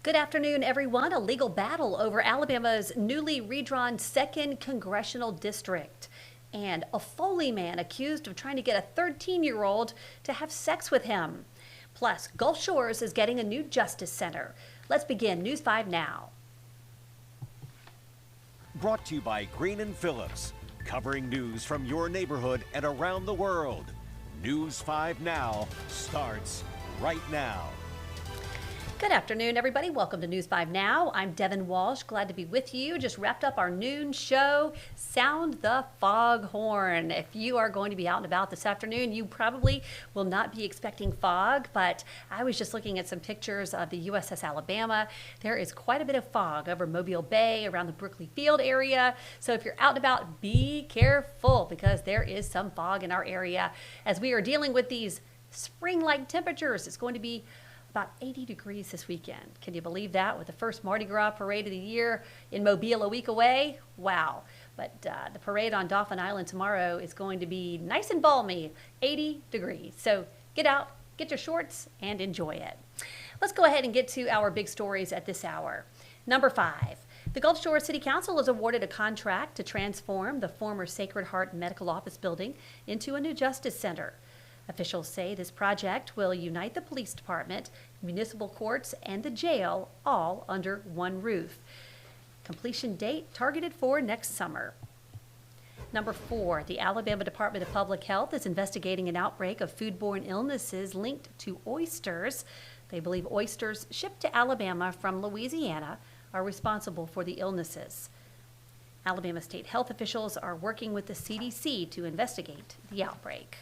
Good afternoon, everyone. A legal battle over Alabama's newly redrawn 2nd Congressional District. And a Foley man accused of trying to get a 13-year-old to have sex with him. Plus, Gulf Shores is getting a new justice center. Let's begin News 5 now. Brought to you by Green & Phillips, covering news from your neighborhood and around the world. News 5 Now starts right now. Good afternoon, everybody. Welcome to News 5 Now. I'm Devin Walsh. Glad to be with you. Just wrapped up our noon show. Sound the foghorn. If you are going to be out and about this afternoon, you probably will not be expecting fog, but I was just looking at some pictures of the USS Alabama. There is quite a bit of fog over Mobile Bay, around the Brookley Field area. So if you're out and about, be careful because there is some fog in our area. As we are dealing with these spring-like temperatures, it's going to be about 80 degrees this weekend. Can you believe that? With the first Mardi Gras parade of the year in Mobile a week away? Wow. But the parade on Dauphin Island tomorrow is going to be nice and balmy, 80 degrees. So get out, get your shorts, and enjoy it. Let's go ahead and get to our big stories at this hour. Number 5. The Gulf Shores City Council has awarded a contract to transform the former Sacred Heart Medical Office building into a new justice center. Officials say this project will unite the police department, municipal courts, and the jail all under one roof. Completion date targeted for next summer. Number 4, the Alabama Department of Public Health is investigating an outbreak of foodborne illnesses linked to oysters. They believe oysters shipped to Alabama from Louisiana are responsible for the illnesses. Alabama state health officials are working with the CDC to investigate the outbreak.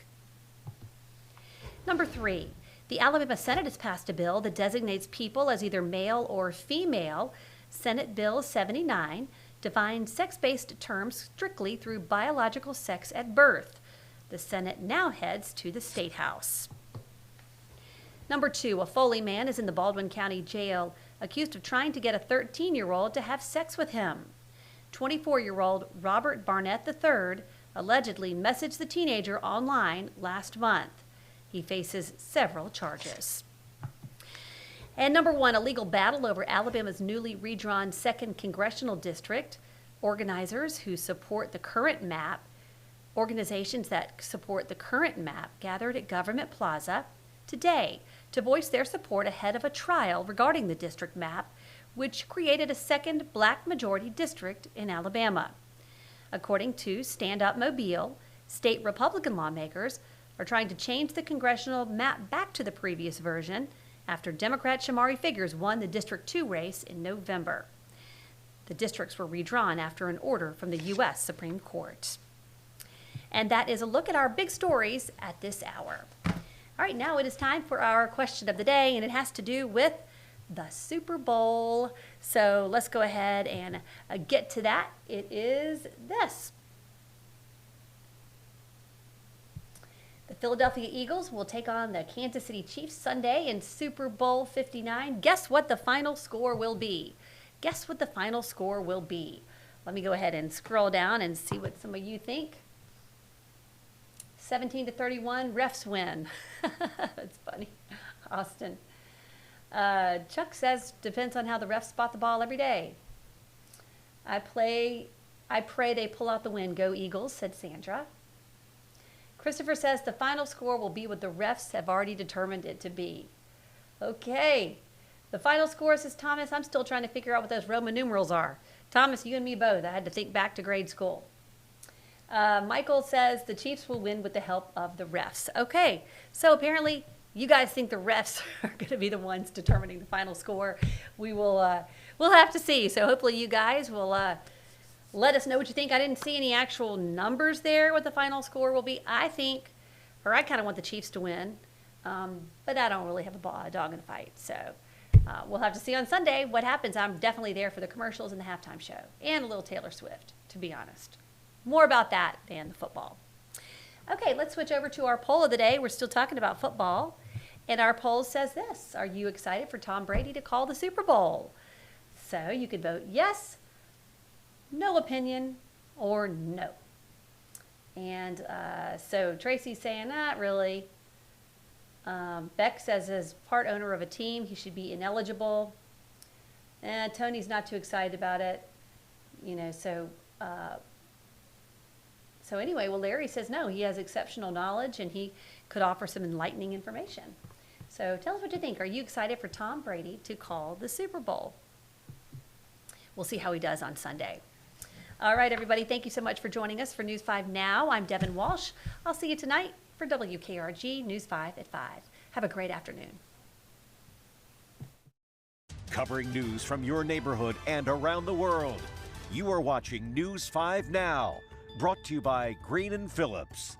Number 3, the Alabama Senate has passed a bill that designates people as either male or female. Senate Bill 79 defines sex-based terms strictly through biological sex at birth. The Senate now heads to the State House. Number 2, a Foley man is in the Baldwin County Jail accused of trying to get a 13-year-old to have sex with him. 24-year-old Robert Barnett III allegedly messaged the teenager online last month. He faces several charges. And number 1, a legal battle over Alabama's newly redrawn 2nd Congressional District. Organizations that support the current map gathered at Government Plaza today to voice their support ahead of a trial regarding the district map, which created a second black majority district in Alabama. According to Stand Up Mobile, state Republican lawmakers are trying to change the congressional map back to the previous version after Democrat Shamari Figures won the District 2 race in November. The districts were redrawn after an order from the U.S. Supreme Court. And that is a look at our big stories at this hour. All right, now it is time for our question of the day, and it has to do with the Super Bowl. So let's go ahead and get to that. It is this. The Philadelphia Eagles will take on the Kansas City Chiefs Sunday in Super Bowl 59. Guess what the final score will be? Guess what the final score will be? Let me go ahead and scroll down and see what some of you think. 17-31, refs win. That's funny. Austin. Chuck says, depends on how the refs spot the ball every day. I pray they pull out the win. Go Eagles, said Sandra. Christopher says the final score will be what the refs have already determined it to be. Okay. The final score, says Thomas. I'm still trying to figure out what those Roman numerals are. Thomas, you and me both. I had to think back to grade school. Michael says the Chiefs will win with the help of the refs. Okay. So apparently you guys think the refs are going to be the ones determining the final score. We'll have to see. So hopefully you guys will let us know what you think. I didn't see any actual numbers there, what the final score will be. I kind of want the Chiefs to win, but I don't really have a dog in the fight. So we'll have to see on Sunday what happens. I'm definitely there for the commercials and the halftime show, and a little Taylor Swift, to be honest. More about that than the football. Okay, let's switch over to our poll of the day. We're still talking about football, and our poll says this. Are you excited for Tom Brady to call the Super Bowl? So you could vote yes, no opinion, or no. And so Tracy's saying, not really. Beck says as part owner of a team, he should be ineligible. Tony's not too excited about it, so anyway, well, Larry says no, he has exceptional knowledge and he could offer some enlightening information. So tell us what you think. Are you excited for Tom Brady to call the Super Bowl? We'll see how he does on Sunday. All right, everybody, thank you so much for joining us for News 5 Now. I'm Devin Walsh. I'll see you tonight for WKRG News 5 at 5. Have a great afternoon. Covering news from your neighborhood and around the world. You are watching News 5 Now, brought to you by Green & Phillips.